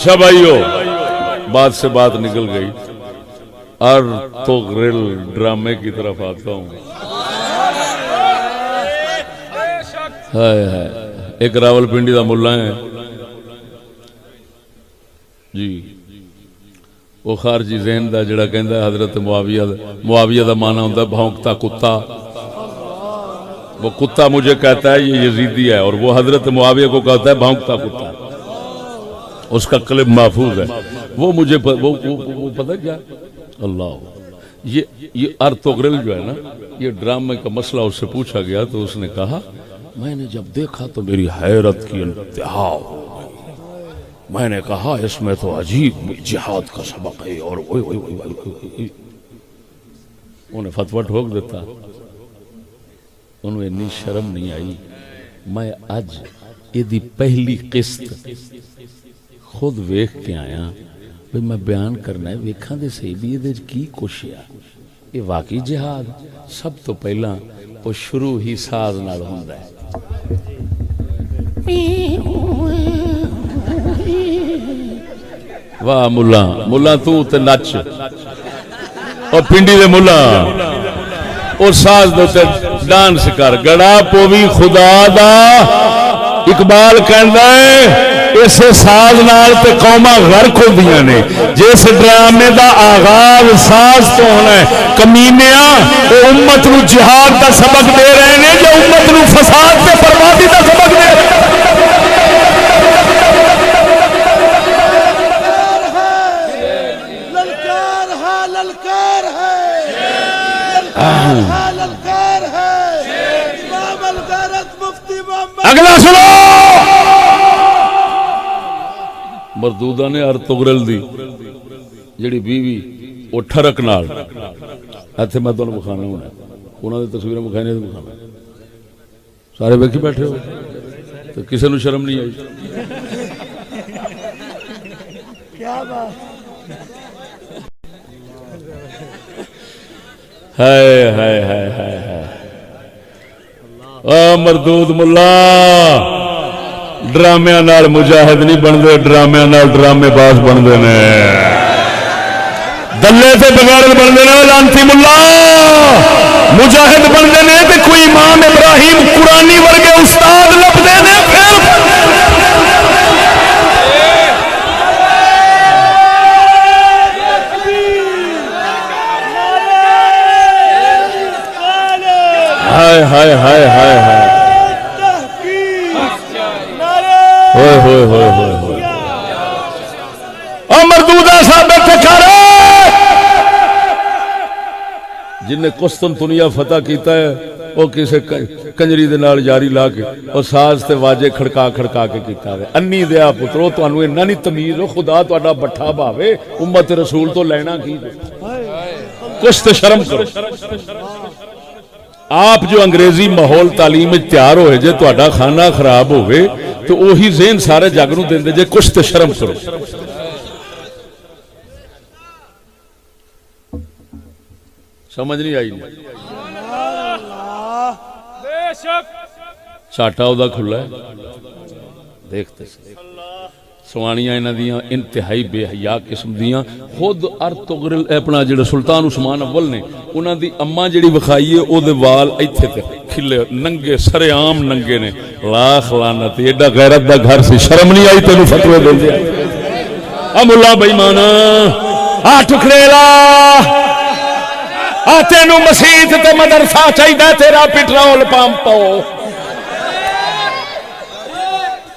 اچھا بھائیو، بات سے بات نکل گئی، ارطغرل ڈرامے کی طرف آتا ہوں۔ ایک راول پنڈی دا ملا ہے جی، وہ خارجی ذہن دا جڑا کہندا ہے حضرت معاویہ دا معنی ہوندا ہے بھونکتا کتا، وہ کتا مجھے کہتا ہے یہ یزیدی ہے، اور وہ حضرت معاویہ کو کہتا ہے بھونکتا کتا، اس کا کلپ محفوظ ہے۔ وہ مجھے وہ پتہ کیا اللہ، یہ ارطغرل جو ہے نا، یہ ڈرامے کا مسئلہ اس سے پوچھا گیا تو اس نے کہا میں نے جب دیکھا تو میری حیرت کی انتہا ہو گئی، میں نے کہا اس میں تو عجیب جہاد کا سبق ہے، اور انہیں فتویٰ ٹھوک دیتا، انہوں اتنی شرم نہیں آئی۔ میں اج یہ پہلی قسط خود ویکھ کے آیا، بھئی میں بیان کرنا ہے، ویکھاں دے صحیح بھی یہ کی کچھ ہے، یہ واقعی جہاد سب تو پہلا وہ شروع ہی ساز نال ہوندا ہے۔ واہ ملا تو تے نچ، اور پنڈی دے ملا اور ساز دے تے ڈانس کر، گڑا پوی خدا دا۔ اقبال کہندا ہے اس ساز نال تے قوماں غرق ہوندیاں نے، جس ڈرامے دا آغاز ساز تو ہونا ہے۔ کمینیاں وہ امت نو جہاد دا سبق دے رہے ہیں، جو امت نو فساد تے بربادی دا سبق دے رہے ہیں۔ اگلا سنو، مردودہ نے ارطغرل دی جڑی بیوی وہ ٹھرک نال، ایتھے میں تانوں بکھانا ہونا، انہاں دی تصویراں بکھانے تے بکھانا، سارے ویکھی بیٹھے ہو تو کسے نو شرم نہیں آئی؟ کیا بات ہے ہے مردود ملا، ڈرامیاں نال مجاہد نہیں بندے، ڈرامیاں نال ڈرامے باز بندے نے، دلے سے بغیر بندے نے، لانتی ملا مجاہد بندے نے تے کوئی امام ابراہیم قرآنی ورگے استاد لبدے نے۔ ہائے ہائے ہائے ہائے ہائے ہوئے ہوئے ہوئے ہوئے ہوئے، مردودہ صاحب ٹھکارے جن نے قسطنطنیہ فتح کیتا ہے وہ کسے کنجری دے نال جاری لا کے اور ساز تے واجے کھڑکا کھڑکا کے کیتا ہے۔ انی دیا پترو تانوں انہاں نہیں تمیز ہو، خدا تہاڈا بٹھا بھاوے، امت رسول تو لینا کی، کچھ تے شرم کرو۔ آپ جو انگریزی ماحول تعلیم تیار ہوئے جے تہاڈا کھانا خراب ہوئے تو وہی ذہن سارے جگ نوں دیندے جے، کچھ تے شرم کرو۔ سمجھ نہیں آئی؟ چاٹا ادا کھلا ہے، دیکھتے سوانیاں انہاں دیاں انتہائی بے حیا قسم دیاں۔ خود ارطغرل اپنا جڑا سلطان عثمان اول نے، انہاں دی اماں جڑی وکھائی ہے او دے وال ایتھے تے کھلے ننگے سرے عام ننگے نے، لاکھ لعنت، ایڈا غیرت دا گھر سی، شرم نہیں آئی تینوں فتوی دیندے؟ آ ملا بے ایمان، آ ٹکڑیلا، آ تینوں مسجد تے مدرسہ چاہیدا تیرا پٹرول پمپ ہو،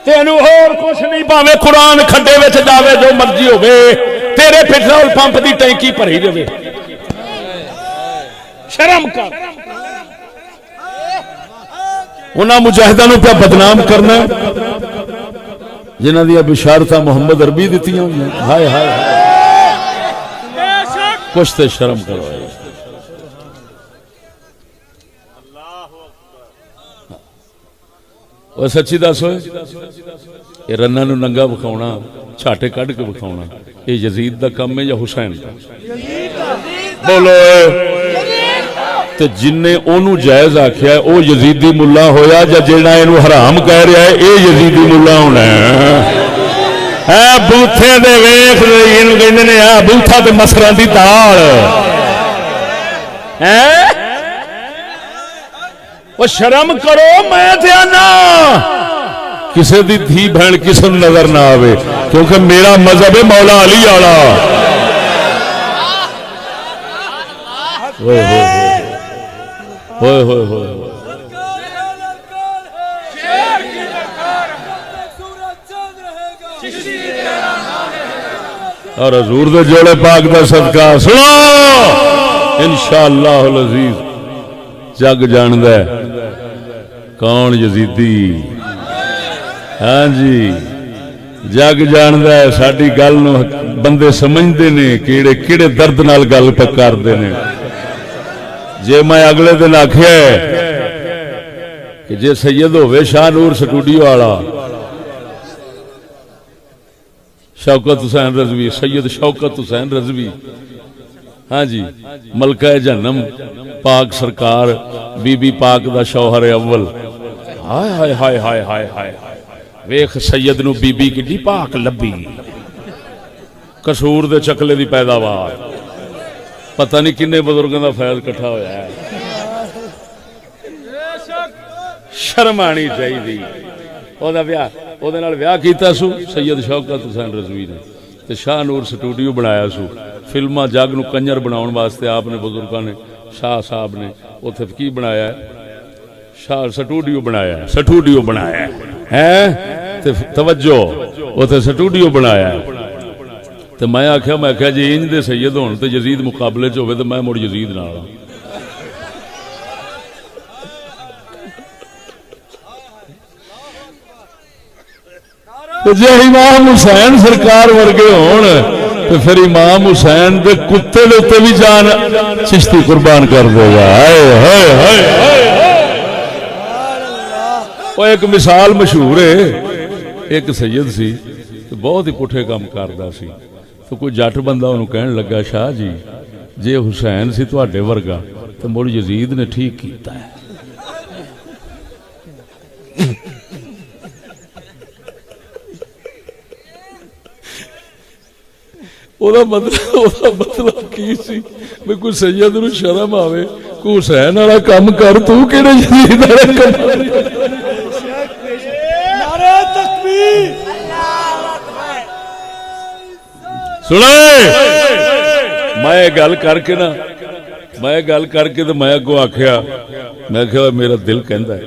تینوں اور کچھ نہیں، پاویں قرآن کھڈے وچ جاوے جو مرضی ہوے، تیرے پٹرول پمپ دی ٹینکی بھری رہے۔ شرم کر، انہاں مجاہداں نوں پہ بدنام کرنا جنہاں دی بشارتاں محمد عربی دتیاں ہوئیں۔ ہائے ہائے کچھ تے شرم کرو۔ اور سچی دس ہوئے، یہ رنا نو ننگا بکھاؤنا، چھاٹے کڈ کے بکھاؤنا، یہ یزید دا کم ہے یا حسین دا؟ بولو تے جن نے اونوں جائز آکھیا ہے او یزیدی ملا ہویا، یا جڑا اینو حرام کہہ رہا ہے اے یزیدی ملا ہونا ہے؟ بوتھے دے ویخ کہندے نے بوتھا تے مسراں دی دال وہ شرم کرو میں تے آنا کسے دی دھی بہن کسے نظر نہ آوے کیونکہ میرا مذہب ہے مولا علی والا ہوئے ہوئے ہوئے ہوئے اور حضور دے جوڑے پاک دا صدقہ سنو انشاءاللہ العزیز جگ جاندہ ہے کون یزیدی ہاں جی جگ جاندہ ہے ساڈی گل نو بندے سمجھدے نے کیڑے کیڑے درد نال گل پکاردے نے جے میں اگلے دن آکھیا کہ جے سید ہوے شاہ نور سٹوڈیو والا شوکت حسین رضوی سید شوکت حسین رضوی ہاں جی ملکہ جہنم پاک سرکار بی بی پاک دا شوہر اول ہائے ہائے ہائے ہائے ہائے ہائے ویخ سید نو بی بی کی پاک لبی قصور دے چکلے دی پیداوار پتہ نہیں کنے بزرگوں دا فیض کٹھا ہویا ہے شرم آنی چاہیے او دا ویاہ کیتا سو سید شوکت حسین رضوی نے تے شاہ نور سٹوڈیو بنایا سو فلماں جگ نو کنجر بناؤن واسطے آپ نے بزرگاں نے شاہ صاحب نے اوتھے کی بنایا ہے شاہ سٹوڈیو بنایا ہے سٹوڈیو بنایا ہے تے توجہ اوتھے سٹوڈیو بنایا ہے تے میں آکھیا جی انج دے سید ہون تے یزید مقابلے چ ہوے تے میں مڑ یزید نال جی امام حسین سرکار ورگے ہون تو پھر امام حسین دے کتے دے تے بھی جان چشتی قربان کر دے گا وہ ایک مثال مشہور ہے ایک سید سی تو بہت ہی پٹھے کام کردا سی تو کوئی جٹ بندہ انہوں کہن لگا شاہ جی جے حسین سی تواڈے ورگا تو مڑ یزید نے ٹھیک کیتا ہے مطلب کی سی میں کوئی سید نو شرم آوے کوئی حسین والا کام کر تو کیڑے یزید والا کام نعرہ تکبیر سنے میں گل کر کے نا میں گل کر کے تو میں اگوں آکھیا میں کہ میرا دل کہندا ہے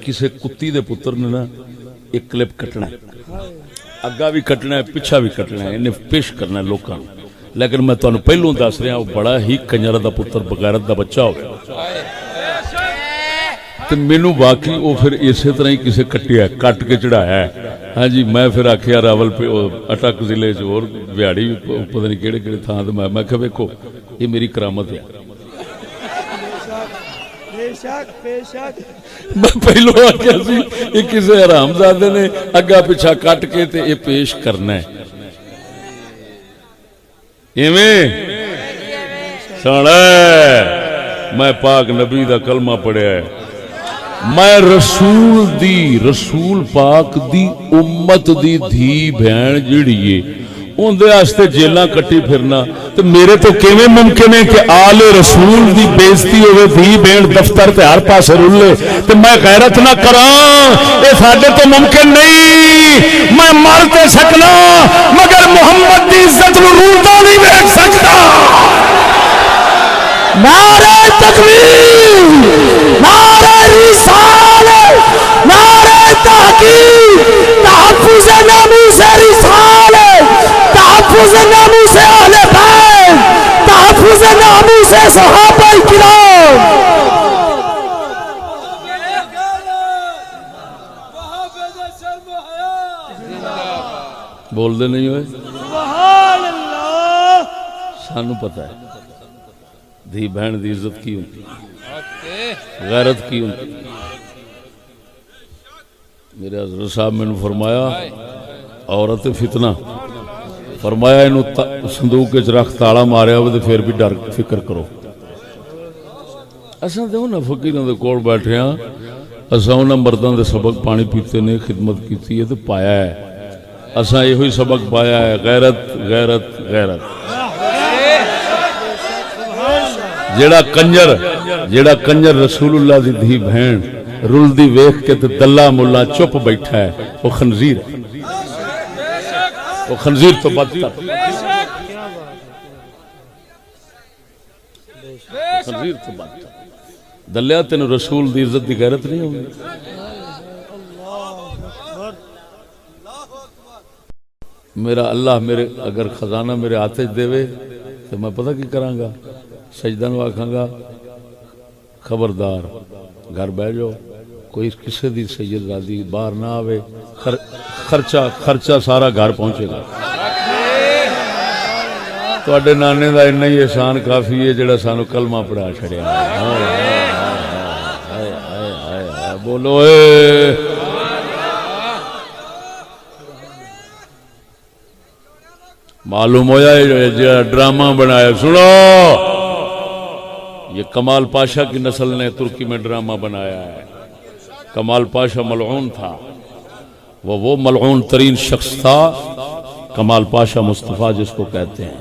کسے کتی دے پتر نے نا ایک کلپ کٹنا ہے اگا بھی کٹنا ہے پیچھا بھی کٹنا ہے انہیں پیش کرنا ہے لوکاں لیکن میں تانوں پہلوں دس رہا وہ بڑا ہی کنجر دا پتر بغیرت دا بچہ ہوگا تو مینوں واقعی وہ پھر اسی طرح ہی کسے کٹیا کٹ کے چڑھایا ہے ہاں جی میں پھر آکھیا راول پہ اٹک ضلع چ اور بہاڑی پتہ نہیں کہڑے کہڑے تھان تے میں کہ ویکھو یہ میری کرامت ہے میں پہلو آکھیا سی یہ کسے حرام زادے نے اگا پیچھا کٹ کے تے یہ پیش کرنا ہے ایویں سن میں پاک نبی دا کلمہ پڑھیا ہے میں رسول پاک دی امت دی دھی بہن جڑی ہے ان دے واسطے جیلاں کٹی پھرنا تو میرے تو کیویں ممکن ہے کہ آل رسول دی بےزتی ہوئے دھی بہن دفتر تے ہر پاسے رلے تو میں غیرت نہ کراں اے ساڈے تو ممکن نہیں میں مر تے سکنا مگر محمد دی عزت نو رلدا نہیں ویکھ سکتا نعرہ تکبیر نعرہ رسالت نعرہ تحقیق تحفظ ناموس رسالت تحفظ ناموس اہل بیت تحفظ ناموس صحابہ کرام بول دے نہیں ہوئے سبحان اللہ سانو پتہ ہے دھی بہن دی عزت کی ہوتی غیرت کی ہوتی میرے حضرت صاحب میں نے فرمایا عورت فتنہ فرمایا انہوں صندوق کے رکھ تالا ماریا ہوئے تو پھر بھی ڈر فکر کرو ایسا دے انہوں فقیروں دے کوڑ بیٹھے ہیں ایسا انہوں مردان دے سبق پانی پیتے نے خدمت کیتی ہے تو پایا ہے اساں یہ سبق پایا ہے، غیرت غیرت غیرت۔ جیڑا کنجر رسول اللہ دی دھی بہن رلدی ویکھ کے تے دلہ ملا چپ بیٹھا ہے، وہ خنزیر ہے، وہ خنزیر تو بدتر، خنزیر تو بدتر۔ دلیا تینوں رسول دی عزت دی غیرت نہیں ہوگی؟ میرا اللہ میرے اگر خزانہ میرے ہاتھ دے تو میں پتہ کی کراں گا، سجدہ نو آکھاں گا خبردار گھر بہ جاؤ، کوئی کسے دی سید زادی باہر نہ آوے، خرچہ سارا گھر پہنچے گا۔ تواڈے نانے دا اتنا ہی احسان کافی ہے جڑا سانو کلمہ پڑھا چھڑیا۔ بولو اے معلوم ہویا جو ڈرامہ بنایا، سنو یہ کمال پاشا کی نسل نے ترکی میں ڈرامہ بنایا ہے۔ کمال پاشا ملعون تھا، وہ ملعون ترین شخص تھا، کمال پاشا مصطفیٰ جس کو کہتے ہیں۔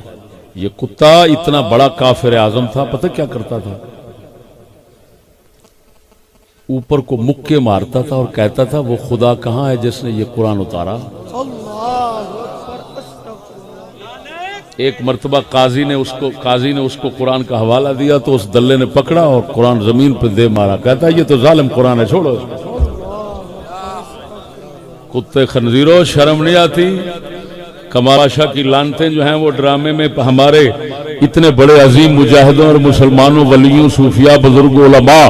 یہ کتا اتنا بڑا کافر اعظم تھا، پتہ کیا کرتا تھا؟ اوپر کو مکے مارتا تھا اور کہتا تھا وہ خدا کہاں ہے جس نے یہ قرآن اتارا۔ ایک مرتبہ قاضی نے اس کو قرآن کا حوالہ دیا تو اس دلے نے پکڑا اور قرآن زمین پہ دے مارا، کہتا ہے یہ تو ظالم قرآن ہے، چھوڑو۔ کتے خنزیروں، شرم نہیں آتی؟ کمال پاشا کی لانتیں جو ہیں وہ ڈرامے میں ہمارے اتنے بڑے عظیم مجاہدوں اور مسلمانوں، ولیوں، صوفیاء، بزرگوں، علماء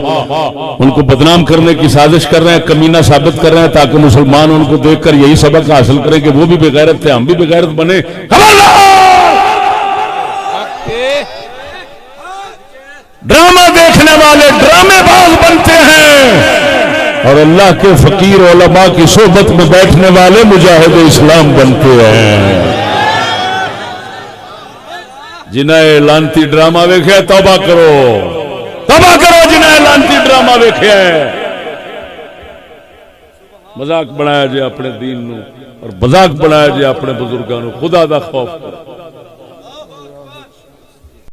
ان کو بدنام کرنے کی سازش کر رہے ہیں، کمینہ ثابت کر رہے ہیں تاکہ مسلمان ان کو دیکھ کر یہی سبق حاصل کریں کہ وہ بھی بے غیرت تھے، ہم بھی بے غیرت بنے۔ ڈرامہ دیکھنے والے ڈرامے باز بنتے ہیں اور اللہ کے فقیر علماء کی صحبت میں بیٹھنے والے مجاہد اسلام بنتے ہیں۔ جنہیں لانتی ڈرامہ ویکھے توبہ کرو، توبہ کرو جنہیں لانتی ڈرامہ ویکھے۔ مذاق بنایا جائے اپنے دین نو اور مذاق بنایا جائے اپنے بزرگاں نو، خدا دا خوف کرو۔